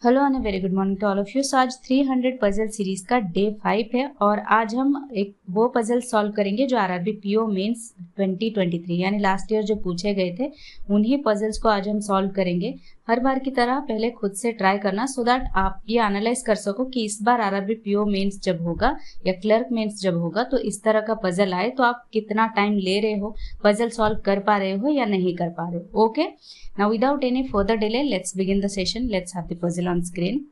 Hello and very good morning to all of you. So आज 300 puzzle series का day 5 है और आज हम एक वो पजल सॉल्व करेंगे जो आरआरबी पीओ मेंस 2023 यानी लास्ट ईयर जो पूछे गए थे उन्हीं पजल्स को आज हम सॉल्व करेंगे। हर बार की तरह पहले खुद से ट्राई करना सो दैट आप ये एनालाइज कर सको कि इस बार आरआरबी पीओ मेंस जब होगा या क्लर्क मेंस जब होगा तो इस तरह का पजल आए तो आप कितना टाइम ले रहे हो, पजल सॉल्व कर पा रहे हो या नहीं कर पा रहे हो। Okay, now without any further delay let's begin the session. Let's have the puzzle on screen.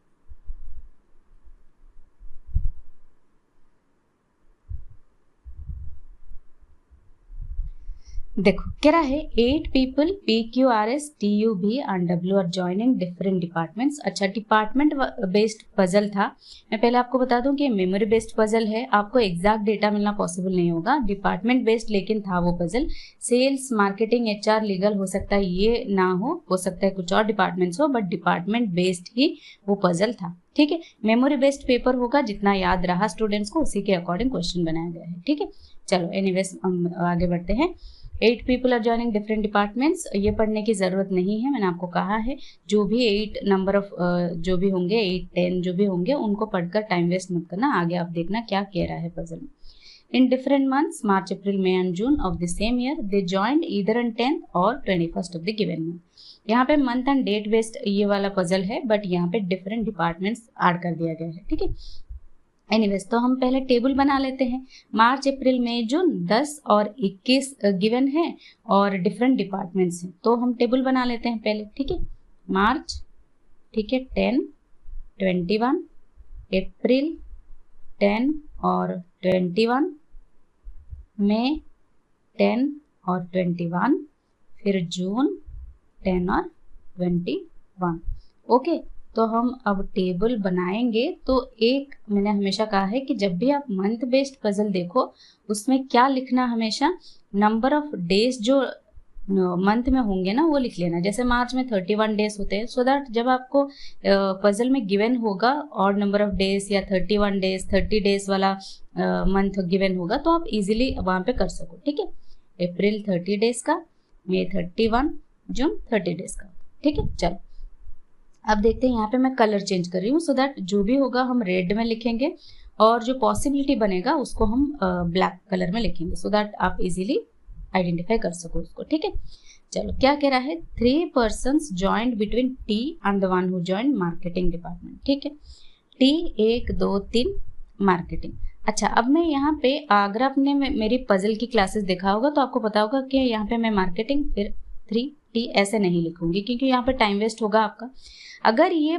देखो कह रहा है 8 people PQRS TUV and W are joining different departments। अच्छा, डिपार्टमेंट बेस्ड पजल था। मैं पहले आपको बता दूं कि मेमोरी बेस्ड पजल है, आपको एग्जैक्ट डेटा मिलना पॉसिबल नहीं होगा। डिपार्टमेंट बेस्ड लेकिन था वो puzzle. Sales, marketing, HR, legal हो सकता है ये ना हो सकता है कुछ और डिपार्टमेंट्स हो, बट डिपार्टमेंट बेस्ड ही वो पजल था। ठीक है, मेमोरी बेस्ड पेपर होगा, जितना याद रहा स्टूडेंट्स को उसी के अकॉर्डिंग क्वेश्चन बनाया गया है। ठीक है, चलो एनीवेज हम आगे बढ़ते हैं। 8 people are joining different departments, ये पढ़ने की ज़रूरत नहीं है। मैंने आपको कहा है जो भी 8 नंबर ऑफ जो भी होंगे 8, 10 जो भी होंगे उनको पढ़कर टाइम वेस्ट मत करना। आगे आप देखना क्या कह रहा है पजल में। In different months March, April, May and June of the same year they joined either on 10th और 21st of the given month. यहाँ पे मंथ एंड डेट बेस्ड ये वाला पजल है, बट यहाँ पे डिफरेंट डिपार्टमेंट्स ऐड कर दिया गया है। ठीक है, एनीवेज तो हम पहले टेबल बना लेते हैं। मार्च, अप्रैल, मई, जून 10 और 21 गिवन है और डिफरेंट डिपार्टमेंट्स हैं, तो हम टेबल बना लेते हैं पहले। ठीक है, मार्च, ठीक है 10, 21, अप्रैल 10 और 21, मई 10 और 21, फिर जून 10 और 21। ओके, तो हम अब टेबल बनाएंगे। तो एक मैंने हमेशा कहा है कि जब भी आप मंथ बेस्ड पजल देखो उसमें क्या लिखना, हमेशा नंबर ऑफ डेज जो मंथ में होंगे ना वो लिख लेना। जैसे मार्च में 31 डेज होते हैं, सो दैट जब आपको पजल में गिवन होगा और नंबर ऑफ डेज या 31 डेज 30 डेज वाला मंथ गिवन होगा तो आप इजीली वहाँ पे कर सको। ठीक है, अप्रैल 30 डेज का, मई 31, जून 30 डेज का। ठीक है, चलो अब देखते हैं। यहाँ पे मैं कलर चेंज कर रही हूँ सो दैट जो भी होगा हम रेड में लिखेंगे और जो पॉसिबिलिटी बनेगा उसको हम ब्लैक कलर में लिखेंगे सो दैट आप इजीली आइडेंटिफाई कर सको उसको। ठीक है, चलो क्या कह रहा है, 3 persons joined between T and the one who joined marketing department। ठीक है, T 1, 2, 3 मार्केटिंग। अच्छा, अब मैं यहाँ पे अगर आपने मेरी पजल की क्लासेस देखा होगा तो आपको पता होगा कि यहाँ पे मैं मार्केटिंग फिर 3T ऐसे नहीं लिखूंगी क्योंकि यहाँ पे टाइम वेस्ट होगा आपका। अगर ये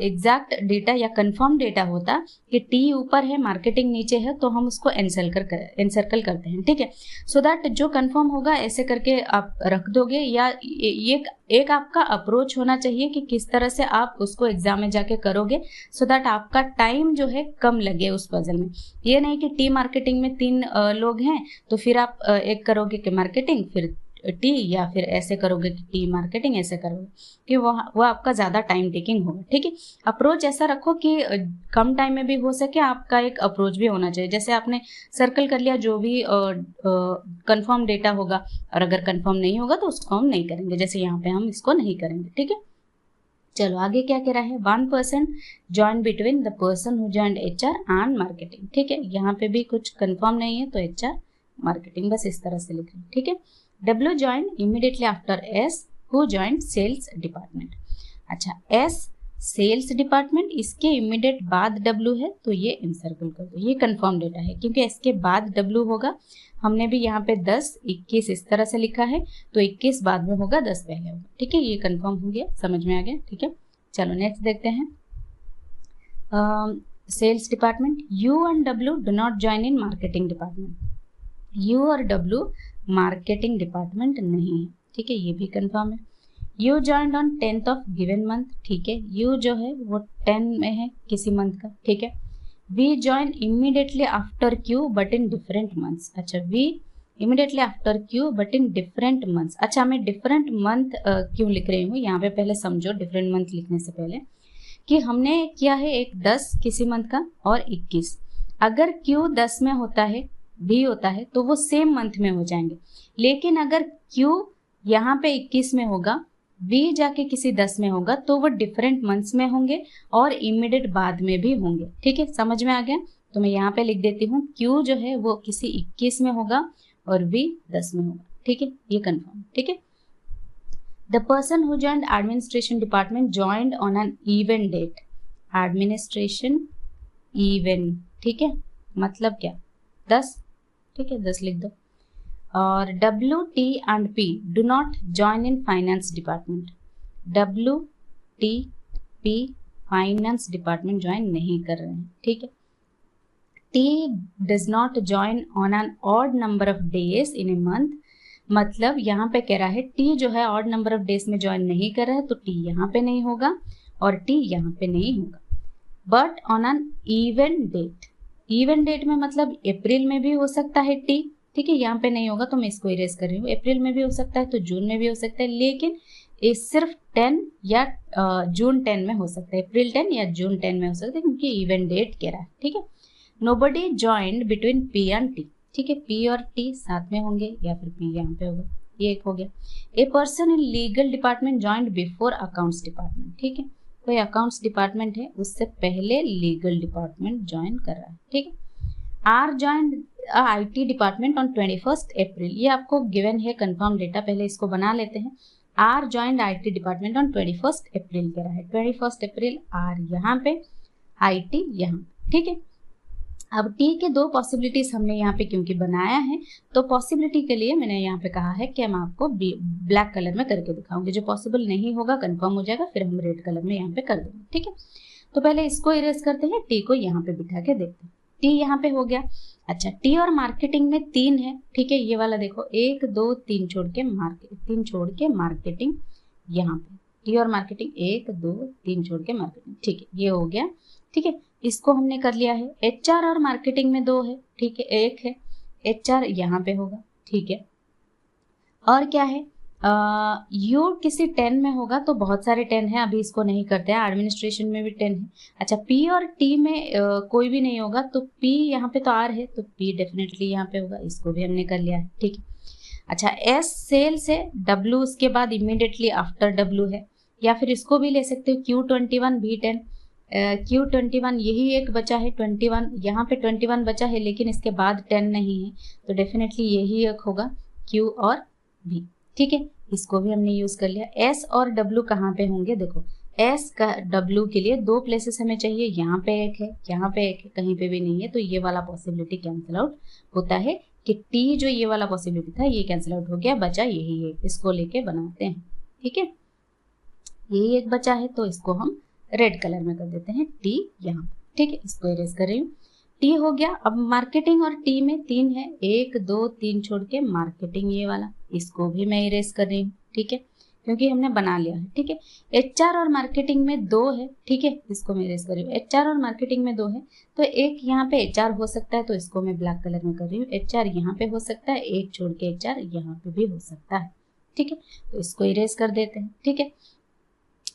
एग्जैक्ट डेटा या कंफर्म डेटा होता कि टी ऊपर है मार्केटिंग नीचे है तो हम उसको एनसर्कल करते हैं। ठीक है, सो दैट जो कंफर्म होगा ऐसे करके आप रख दोगे, या ये एक आपका अप्रोच होना चाहिए कि किस तरह से आप उसको एग्जाम में जाके करोगे सो दैट आपका टाइम जो है कम लगे उस पजल में। ये नहीं कि टी मार्केटिंग में 3 लोग हैं तो फिर आप एक करोगे कि मार्केटिंग फिर टी, या फिर ऐसे करोगे कि टी मार्केटिंग ऐसे करोगे कि वो आपका ज़्यादा टाइम टेकिंग होगा। ठीक है, अप्रोच ऐसा रखो कि कम टाइम में भी हो सके, आपका एक अप्रोच भी होना चाहिए। जैसे आपने सर्कल कर लिया जो भी कंफर्म डेटा होगा, और अगर कंफर्म नहीं होगा तो उसको हम नहीं करेंगे, जैसे यहाँ पे हम इसको नहीं करेंगे। ठीक है, चलो आगे क्या कह रहा है, 1 person joined between the person who joined HR and marketing। ठीक है, यहाँ पे भी कुछ कंफर्म नहीं है तो HR मार्केटिंग बस इस तरह से लिख रहे हैं। ठीक है, W joined immediately after S who joined sales department। अच्छा, S सेल्स डिपार्टमेंट, इसके इमीडिएट बाद W है तो ये इनसर्कल कर दो, ये कंफर्म डेटा है क्योंकि इसके बाद W होगा। हमने भी यहाँ पे 10, 21 इस तरह से लिखा है तो 21 बाद में होगा, 10 पहले होगा। ठीक है, ये कंफर्म हो गया, समझ में आ गया। ठीक है, चलो नेक्स्ट देखते हैं। Sales department, U and W do not join in marketing department। U और W मार्केटिंग डिपार्टमेंट नहीं है। ठीक है, ये भी कंफर्म है। You joined on 10th of given month. ठीक है, यू जो है वो 10 में है किसी मंथ का। ठीक है, we join immediately after Q but in different months. अच्छा, we immediately after Q but in different months. अच्छा, मैं डिफरेंट मंथ क्यों लिख रही हूँ यहाँ पे, पहले समझो डिफरेंट मंथ लिखने से पहले कि हमने किया है एक 10 किसी मंथ का और 21। अगर क्यू 10 में होता है भी होता है तो वो सेम मंथ में हो जाएंगे, लेकिन अगर क्यू यहाँ पे 21 में होगा वी जाके किसी 10 में होगा तो वो डिफरेंट मंथ्स में होंगे और इमीडिएट बाद में भी होंगे। ठीक है, समझ में आ गया? तो मैं यहाँ पे लिख देती हूँ क्यू जो है वो किसी 21 में होगा और वी 10 में होगा। ठीक है, ये कंफर्म। ठीक है, the person who joined administration department joined on an event date. Administration event, ठीक है, मतलब क्या? 10। ठीक है, 10 लिख दो। और W, T and P do not join in finance department। W, T, P finance department join नहीं कर रहे हैं। ठीक है, T does not join on an odd number of days in a month। मतलब यहाँ पे कह रहा है T जो है ऑड नंबर ऑफ डेज में ज्वाइन नहीं कर रहा है, तो T यहाँ पे नहीं होगा और T यहाँ पे नहीं होगा। But on an event date, event date में मतलब अप्रैल में भी हो सकता है T। ठीक है, यहाँ पे नहीं होगा तो मैं इसको इरेज कर रही हूँ। अप्रैल में भी हो सकता है तो जून में भी हो सकता है, लेकिन ये सिर्फ 10 या जून 10 में हो सकता है, अप्रैल 10 या जून 10 में हो सकता है, क्योंकि इवेंट डेट कह रहा है। ठीक है, nobody joined between P and T। ठीक है, P और T साथ में होंगे या फिर P यहाँ पे होगा, ये एक हो गया। A person in legal department joined before accounts department. ठीक है, कोई अकाउंट्स डिपार्टमेंट है उससे पहले लीगल डिपार्टमेंट ज्वाइन कर रहा है। ठीक है, R joined IT department on 21 April. ये आपको गिवन है कंफर्म डेटा, पहले इसको बना लेते हैं। R joined IT department on 21 April कह रहा है। 21 अप्रैल आर यहाँ पे, IT यहाँ। ठीक है, अब T के दो पॉसिबिलिटीज हमने यहाँ पे क्योंकि बनाया है, तो पॉसिबिलिटी के लिए मैंने यहाँ पे कहा है कि हम आपको ब्लैक कलर में करके दिखाऊंगे। जो पॉसिबल नहीं होगा कंफर्म हो जाएगा, फिर हम रेड कलर में यहाँ पे कर देंगे। ठीक है, तो पहले इसको इरेज करते हैं, T को यहाँ पे बिठा के देखते हैं। T यहाँ पे हो गया। अच्छा, T और मार्केटिंग में 3 है। ठीक है, ये वाला देखो 1 2 3 छोड़ के मार्केटिंग यहाँ पे। T और मार्केटिंग 1 2 3 छोड़ के मार्केटिंग। ठीक है, ये हो गया। ठीक है, इसको हमने कर लिया है। HR और मार्केटिंग में 2 है। ठीक है, 1 है, HR यहाँ पे होगा। ठीक है, और क्या है, यू किसी 10 में होगा तो बहुत सारे 10 है, अभी इसको नहीं करते हैं। एडमिनिस्ट्रेशन में भी 10 है। अच्छा, P और T में कोई भी नहीं होगा, तो P यहाँ पे तो R है तो P डेफिनेटली यहाँ पे होगा, इसको भी हमने कर लिया है। ठीक है, अच्छा, S सेल्स है, W उसके बाद इमीडिएटली आफ्टर W है, या फिर इसको भी ले सकते हो Q21 B10। Q21 यही एक बचा है, 21 यहाँ पे 21 बचा है, लेकिन इसके बाद 10 नहीं है, तो डेफिनेटली यही एक होगा, Q और B। ठीक है, इसको भी हमने यूज कर लिया। S और W कहाँ पे होंगे? देखो, S का W के लिए 2 प्लेसेस हमें चाहिए, यहाँ पे एक है, यहाँ पे एक है, कहीं पे भी नहीं है, तो ये वाला पॉसिबिलिटी कैंसिल आउट होता है कि T जो ये वाला पॉसिबिलिटी था ये कैंसिल आउट हो गया, बचा यही है, इसको लेके बनाते हैं। ठीक है, यही एक बचा है तो इसको हम रेड कलर में कर देते हैं, T यहाँ। ठीक है, इसको इरेज कर रही हूँ, T हो गया। अब मार्केटिंग और T में 3 है, 1 2 3 छोड़ के मार्केटिंग ये वाला, इसको भी मैं इरेज कर रही हूँ। ठीक है, क्योंकि हमने बना लिया है। ठीक है, HR और मार्केटिंग में 2 है। ठीक है, इसको मैं इरेज कर रही हूँ। HR और मार्केटिंग में 2 है, तो एक यहाँ पे HR हो सकता है, तो इसको मैं ब्लैक कलर में कर रही हूँ। HR यहाँ पे हो सकता है, एक छोड़ के HR यहाँ पे भी हो सकता है। ठीक है, तो इसको इरेज कर देते हैं। ठीक है,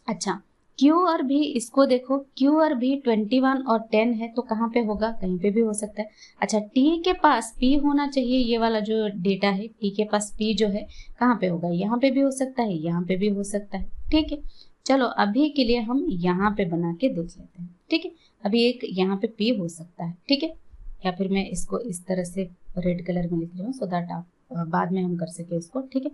अच्छा, Q और B, इसको देखो, Q और B 21 और 10 है, तो कहाँ पे होगा? कहीं पे भी हो सकता है। अच्छा, T के पास P होना चाहिए, ये वाला जो डेटा है, T के पास P जो है कहाँ पे होगा? यहाँ पे भी हो सकता है, यहाँ पे भी हो सकता है। ठीक है, चलो अभी के लिए हम यहाँ पे बना के देख लेते हैं। ठीक है, अभी एक यहाँ पे P हो सकता है। ठीक है, या फिर मैं इसको इस तरह से रेड कलर में लिख रही हूँ, सो दैट आप बाद में हम कर सके इसको। ठीक है,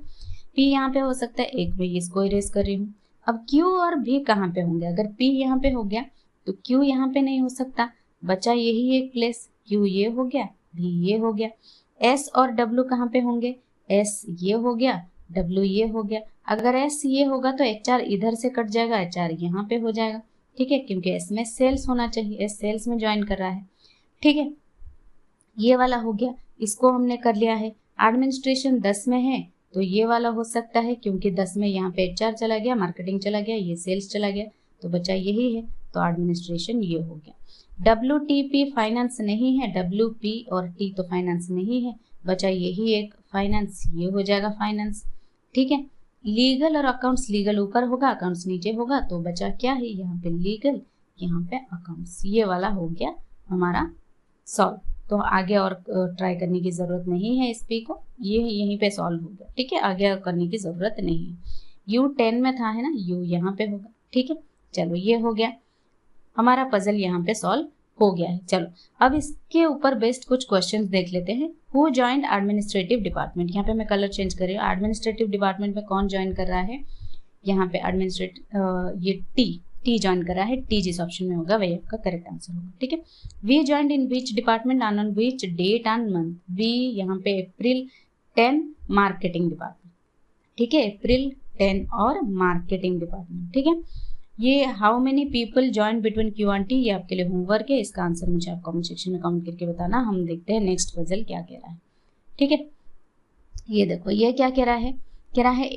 P यहाँ पे हो सकता है, एक मैं इसको इरेज कर रही हूँ। अब Q और B कहाँ पे होंगे? अगर P यहाँ पे हो गया तो Q यहाँ पे नहीं हो सकता, बचा यही एक प्लेस, Q ये हो गया, B ये हो गया। S और W कहाँ पे होंगे? S ये हो गया, W ये हो गया। अगर S ये होगा तो HR इधर से कट जाएगा, HR यहाँ पे हो जाएगा। ठीक है, क्योंकि S में सेल्स होना चाहिए, S सेल्स में ज्वाइन कर रहा है। ठीक है, ये वाला हो गया, इसको हमने कर लिया है। एडमिनिस्ट्रेशन 10 में है, तो ये वाला हो सकता है, क्योंकि 10 में यहाँ पे HR चला गया, मार्केटिंग चला गया, ये सेल्स चला गया, तो बचा यही है, तो एडमिनिस्ट्रेशन ये हो गया। WTP फाइनेंस नहीं है, WP और T तो फाइनेंस नहीं है, बचा यही एक फाइनेंस, ये हो जाएगा फाइनेंस। ठीक है, लीगल और अकाउंट्स, लीगल ऊपर होगा, अकाउंट्स नीचे होगा, तो बचा क्या है? यहाँ पे लीगल, यहाँ पे अकाउंट्स, ये वाला हो गया हमारा सॉल्व। तो आगे और ट्राई करने की ज़रूरत नहीं है इस P को, ये यहीं पे सॉल्व हो गया। ठीक है, आगे करने की ज़रूरत नहीं है, U10 में था, है ना, U यहाँ पे होगा, ठीक है। चलो ये हो गया, हमारा पजल यहाँ पे सॉल्व हो गया है। चलो अब इसके ऊपर बेस्ड कुछ क्वेश्चंस देख लेते हैं। हु जॉइंड एडमिनिस्ट्रेटिव डिपार्टमेंट, यहाँ पे मैं कलर चेंज कर रही हूँ। एडमिनिस्ट्रेटिव डिपार्टमेंट में कौन ज्वाइन कर रहा है, यहाँ पे एडमिनिस्ट्रेटिव ये टी ज्वाइन कर रहा है। टी जिस ऑप्शन में होगा वही आपका करेक्ट आंसर होगा, ठीक है। V joined in which department, on which date and month. V यहाँ पे April 10 मार्केटिंग डिपार्टमेंट, ठीक है, April 10 और मार्केटिंग डिपार्टमेंट, ठीक है। ये how many people join between Q and T, ये आपके लिए होमवर्क है। इसका आंसर मुझे आप कमेंट सेक्शन में कमेंट करके बताना। हम देखते हैं नेक्स्ट पजल क्या कह रहा है, ठीक है। ये देखो ये क्या कह रहा है,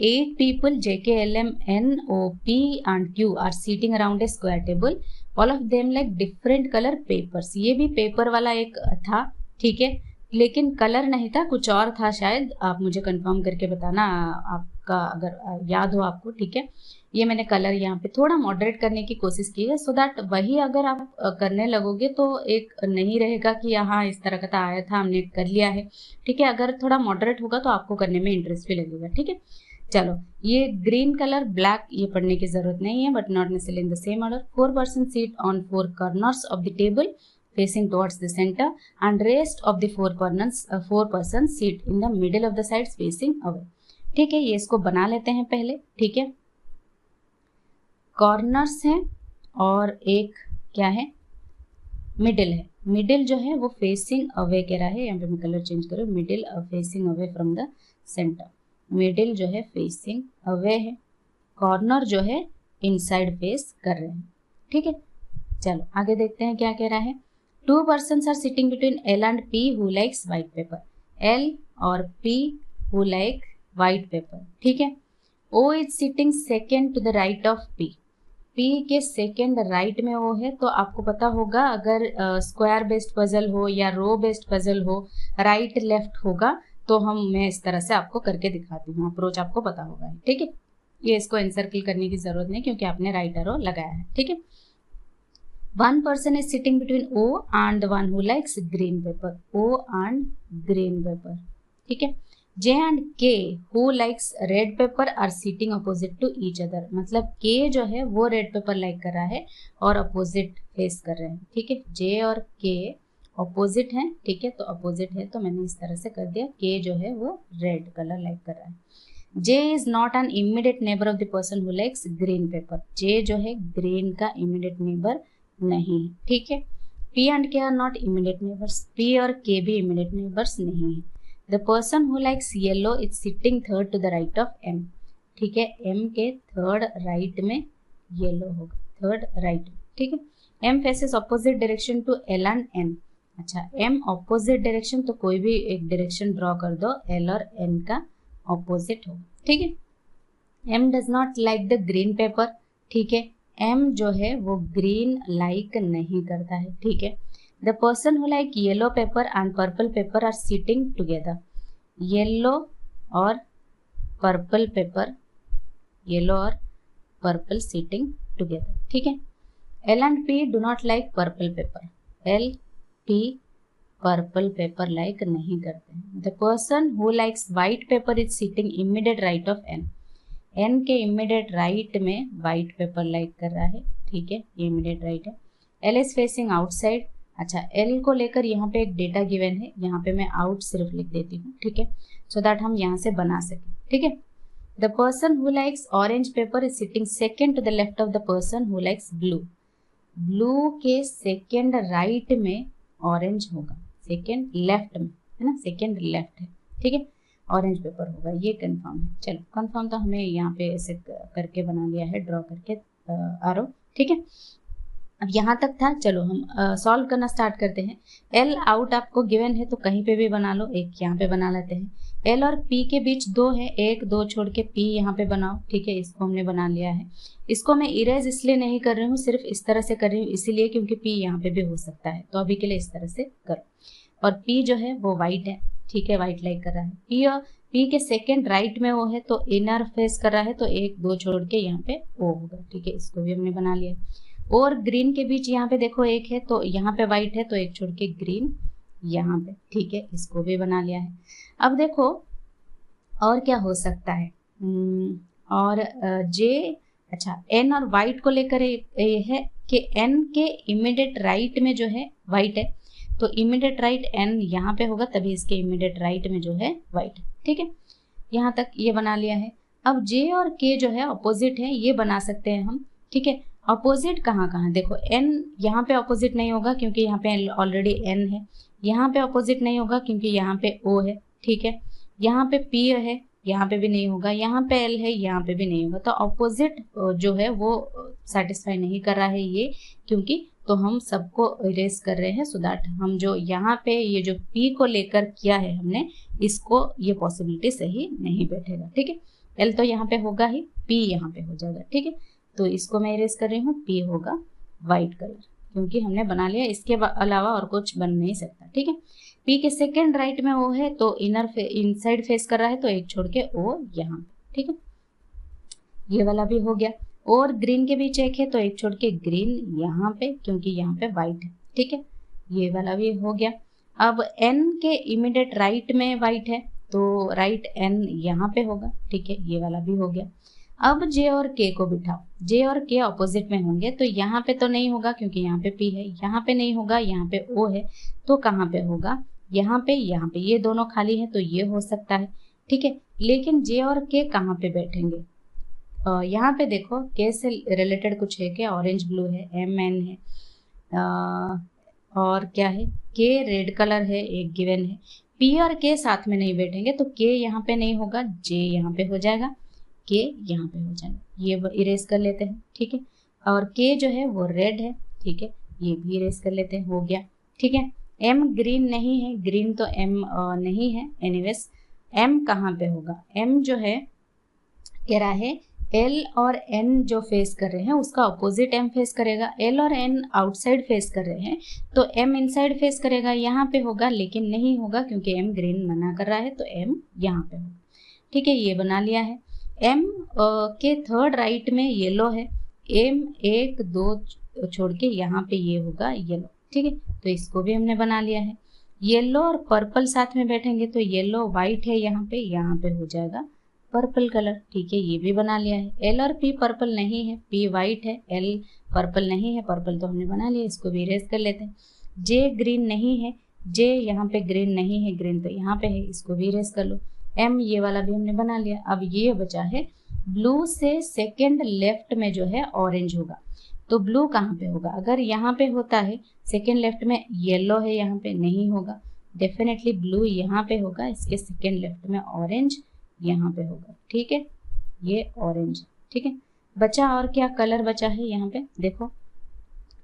8 people JK LM N O P and Q are sitting around a square table, all of them like different color papers। ये भी पेपर वाला एक था, ठीक है, लेकिन कलर नहीं था, कुछ और था शायद। आप मुझे कंफर्म करके बताना आपका अगर याद हो आपको, ठीक है। ये मैंने कलर यहाँ पे थोड़ा मॉडरेट करने की कोशिश की है, सो दैट वही अगर आप करने लगोगे तो एक नहीं रहेगा कि यहाँ इस तरह का आया था हमने कर लिया है, ठीक है। अगर थोड़ा मॉडरेट होगा तो आपको करने में इंटरेस्ट भी लगेगा, ठीक है। चलो ये ग्रीन कलर ब्लैक, ये पढ़ने की जरूरत नहीं है, but not necessarily in the same order. 4 person seat on 4 corners of the table facing towards the center and rest of the 4 person sit in the middle of the sides facing away, ठीक है। ये इसको बना लेते हैं पहले, ठीक है। कॉर्नर्स हैं और एक क्या है, मिडिल है। मिडिल जो है वो फेसिंग अवे कह रहा है, यहाँ पे मैं कलर चेंज करूँ, middle facing away from the centre. Middle जो है फेसिंग अवे है, कॉर्नर जो है इनसाइड फेस कर रहे हैं, ठीक है। चलो आगे देखते हैं क्या कह रहा है। 2 persons are sitting between L and P who likes white paper। L और P who like white paper, ठीक है। O is sitting second to the right of P। P के सेकेंड राइट में O है, तो आपको पता होगा अगर स्क्वायर बेस्ड पजल हो या रो बेस्ड पजल हो, राइट लेफ्ट होगा, तो मैं इस तरह से आपको करके दिखाती हूँ, अप्रोच आपको पता होगा, ठीक है। ये इसको एनसर्किल करने की जरूरत नहीं क्योंकि आपने राइट एरो लगाया है, ठीक है। 1 person is sitting between O and the one who likes green paper। O and green paper, ठीक है। J and K who likes red paper are sitting opposite to each other। मतलब K जो है वो रेड पेपर लाइक कर रहा है और अपोजिट फेस कर रहे हैं, ठीक है। J और K अपोजिट हैं, ठीक है, तो अपोजिट है तो मैंने इस तरह से कर दिया। K जो है वो रेड कलर लाइक कर रहा है। J is not an immediate neighbor of the person who likes green paper। J जो है ग्रीन का immediate neighbor नहीं, ठीक है। P and K are not immediate neighbors। P और K भी immediate neighbors नहीं है। The person who likes yellow is sitting third to the right of M। ठीक है, M के थर्ड राइट में येलो होगा, थर्ड राइट, ठीक है। M faces opposite direction to L and N। अच्छा, M opposite direction, तो कोई भी एक डायरेक्शन ड्रॉ कर दो, L और N का ऑपोजिट होगा, ठीक है। M does not like the green paper। ठीक है, M जो है वो ग्रीन लाइक नहीं करता है, ठीक है। The person who like yellow paper and purple paper are sitting together. Yellow और पर्पल पेपर, येलो और पर्पल सिटिंग टुगेदर, ठीक है। L and P do not like purple paper. L P purple paper like नहीं करते हैं। The person who likes white paper is sitting immediate right of N। N के immediate right में white paper like कर रहा है, ठीक है, ये इमीडिएट राइट है। L is facing outside. अच्छा, L को लेकर यहाँ पे एक डेटा गिवन है, यहाँ पे मैं आउट सिर्फ लिख देती हूँ, ठीक है, सो दैट हम यहाँ से बना सकें, ठीक है। The person who likes orange paper is sitting second to the left of the person who likes blue. Blue के सेकेंड राइट में ऑरेंज होगा, सेकेंड लेफ्ट में, है ना, सेकेंड लेफ्ट है, ठीक है, ऑरेंज पेपर होगा, ये कंफर्म है। चलो कंफर्म तो हमें यहाँ पे ऐसे करके बना लिया है, ड्रॉ करके आरो, ठीक है। अब यहाँ तक था, चलो हम सॉल्व करना स्टार्ट करते हैं। L आउट आपको गिवन है तो कहीं पे भी बना लो, एक यहाँ पे बना लेते हैं। L और P के बीच 2 है, 1 2 छोड़ के P यहाँ पे बनाओ, ठीक है, इसको हमने बना लिया है। इसको मैं इरेज इसलिए नहीं कर रही हूँ, सिर्फ इस तरह से कर रही हूँ इसीलिए क्योंकि P यहाँ पे भी हो सकता है, तो अभी के लिए इस तरह से करो। और P जो है वो वाइट है, ठीक है, वाइट लाइक कर रहा है। P और P के सेकेंड राइट में वो है तो इनर फेस कर रहा है, तो 1 2 छोड़ के यहाँ पे O होगा, ठीक है, इसको भी हमने बना लिया। और ग्रीन के बीच यहाँ पे देखो 1 है तो यहाँ पे वाइट है, तो 1 छोड़ के ग्रीन यहाँ पे, ठीक है, इसको भी बना लिया है। अब देखो और क्या हो सकता है, और जे, अच्छा एन और वाइट को लेकर ये है कि एन के इमीडिएट राइट में जो है वाइट है, तो इमीडिएट राइट एन यहाँ पे होगा, तभी इसके इमीडिएट राइट में जो है वाइट है। ठीक है, यहाँ तक ये बना लिया है। अब जे और के जो है अपोजिट है, ये बना सकते हैं हम। ठीक है, अपोजिट कहाँ कहाँ, देखो एन यहाँ पे अपोजिट नहीं होगा क्योंकि यहाँ पे ऑलरेडी एन है, यहाँ पे अपोजिट नहीं होगा क्योंकि यहाँ पे ओ है। ठीक है, यहाँ पे पी है, यहाँ पे भी नहीं होगा, यहाँ पे एल है, यहाँ पे भी नहीं होगा, तो अपोजिट जो है वो सेटिस्फाई नहीं कर रहा है ये, क्योंकि तो हम सबको इरेज कर रहे हैं सो दैट हम जो यहाँ पे ये जो पी को लेकर किया है हमने, इसको ये पॉसिबिलिटी सही नहीं बैठेगा। ठीक है, एल तो यहाँ पे होगा ही, पी यहाँ पे हो जाएगा। ठीक है, तो इसको मैं इरेज कर रही हूँ, पी होगा वाइट कलर, क्योंकि हमने बना लिया, इसके अलावा और कुछ बन नहीं सकता। ठीक है, पी के सेकेंड राइट में ओ है तो इनसाइड फेस कर रहा है, तो एक छोड़ के ओ यहाँ पे। ठीक है, ये वाला भी हो गया। और ग्रीन के बीच एक है तो एक छोड़ के ग्रीन यहाँ पे, क्योंकि यहाँ पे वाइट है। ठीक है, ये वाला भी हो गया। अब एन के इमीडिएट राइट में वाइट है तो राइट एन यहाँ पे होगा। ठीक है, ये वाला भी हो गया। अब जे और के को बिठाओ, जे और के अपोजिट में होंगे, तो यहाँ पे तो नहीं होगा क्योंकि यहाँ पे पी है, यहाँ पे नहीं होगा, यहाँ पे ओ है, तो कहाँ पे होगा, यहाँ पे ये दोनों खाली है तो ये हो सकता है। ठीक है, लेकिन जे और के कहाँ पे बैठेंगे, यहाँ पे देखो के से रिलेटेड कुछ है क्या, ऑरेंज ब्लू है, एम एन है, और क्या है, के रेड कलर है, एक गिवन है। पी और के साथ में नहीं बैठेंगे तो के यहाँ पे नहीं होगा, जे यहाँ पे हो जाएगा, के यहाँ पे हो जाएगा, ये इरेज कर लेते हैं। ठीक है, और के जो है वो रेड है। ठीक है, ये भी इरेज कर लेते हैं, हो गया। ठीक है, एम ग्रीन नहीं है, ग्रीन तो एम नहीं है, एनीवेज एम कहाँ पे होगा, एम जो है कह रहा है एल और एन जो फेस कर रहे हैं उसका अपोजिट एम फेस करेगा। एल और एन आउटसाइड फेस कर रहे हैं तो एम इनसाइड फेस करेगा, यहाँ पे होगा, लेकिन नहीं होगा क्योंकि एम ग्रीन मना कर रहा है, तो एम यहाँ पे होगा। ठीक है, ये बना लिया है। एम के थर्ड राइट में येलो है, एम एक दो छोड़ के यहाँ पे ये होगा येलो। ठीक है, तो इसको भी हमने बना लिया है। येलो और पर्पल साथ में बैठेंगे तो येलो वाइट है, यहाँ पे हो जाएगा पर्पल कलर। ठीक है, ये भी बना लिया है। एल और पी पर्पल नहीं है, पी वाइट है, एल पर्पल नहीं है, पर्पल तो हमने बना लिया, इसको भी इरेज कर लेते हैं। जे ग्रीन नहीं है, जे यहाँ पे ग्रीन नहीं है, ग्रीन तो यहाँ पे है, इसको भी इरेज कर लो। एम ये वाला भी हमने बना लिया। अब ये बचा है ब्लू से सेकेंड लेफ्ट में जो है ऑरेंज होगा, तो ब्लू कहाँ पे होगा, अगर यहाँ पे होता है सेकेंड लेफ्ट में येलो है, यहाँ पे नहीं होगा, डेफिनेटली ब्लू यहाँ पे होगा, इसके सेकेंड लेफ्ट में ऑरेंज यहाँ पे होगा। ठीक है, ये ऑरेंज। ठीक है, बचा और क्या कलर बचा है, यहाँ पे देखो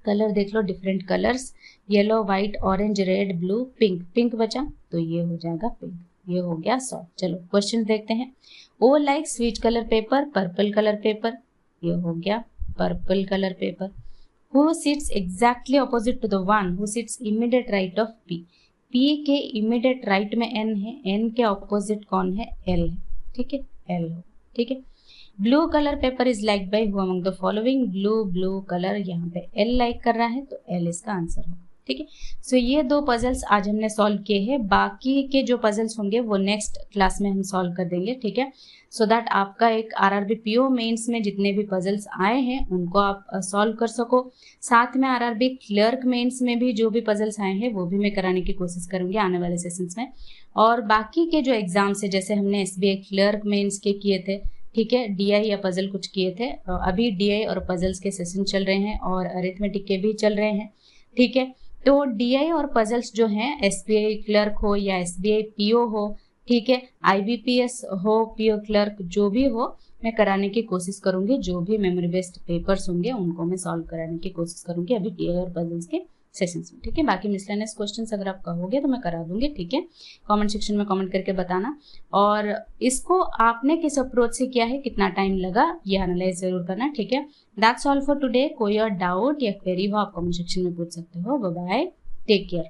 कलर देख लो, different colours, yellow white orange red blue pink, pink बचा तो ये हो जाएगा पिंक, ये हो गया सॉल्व। चलो क्वेश्चन देखते हैं। O like sweet colour paper, purple colour paper, ये हो गया purple colour paper. Who sits exactly opposite to the one who sits immediate right of P, P के इमीडिएट राइट में एन है, एन के ऑपोजिट कौन है, एल है। ठीक है, एल हो। ठीक है, blue colour paper is like by who among the following, blue colour, यहाँ पे एल लाइक कर रहा है तो एल इसका आंसर होगा। ठीक है, सो ये दो पजल्स आज हमने सॉल्व किए हैं, बाकी के जो पजल्स होंगे वो नेक्स्ट क्लास में हम सॉल्व कर देंगे। ठीक है, सो दैट आपका एक आरआरबी पीओ मेंस में जितने भी पजल्स आए हैं उनको आप सॉल्व कर सको। साथ में आरआरबी क्लर्क मेंस में भी जो भी पजल्स आए हैं वो भी मैं कराने की कोशिश करूंगी आने वाले सेशंस में। और बाकी के जो एग्जाम्स है, जैसे हमने एसबीआई क्लर्क मेंस के किए थे, ठीक है, डीआई या पजल कुछ किए थे, अभी डीआई और पजल्स के सेशन चल रहे हैं और अरिथमेटिक के भी चल रहे हैं। ठीक है, तो डीआई और पजल्स जो हैं, एसबीआई क्लर्क हो या एसबीआई पीओ हो, ठीक है, आईबीपीएस हो, पीओ क्लर्क जो भी हो, मैं कराने की कोशिश करूंगी। जो भी मेमोरी बेस्ड पेपर्स होंगे उनको मैं सॉल्व कराने की कोशिश करूंगी अभी डीआई और पजल्स के सेशंस में। ठीक है, बाकी मिसलेनियस क्वेश्चंस अगर आप कहोगे तो मैं करा दूंगी। ठीक है, कमेंट सेक्शन में कमेंट करके बताना। और इसको आपने किस अप्रोच से किया है, कितना टाइम लगा, ये एनालाइज जरूर करना। ठीक है, दैट्स ऑल फॉर टुडे। कोई और डाउट या क्वेरी हो आप कमेंट सेक्शन में पूछ सकते हो। Bye bye, take care.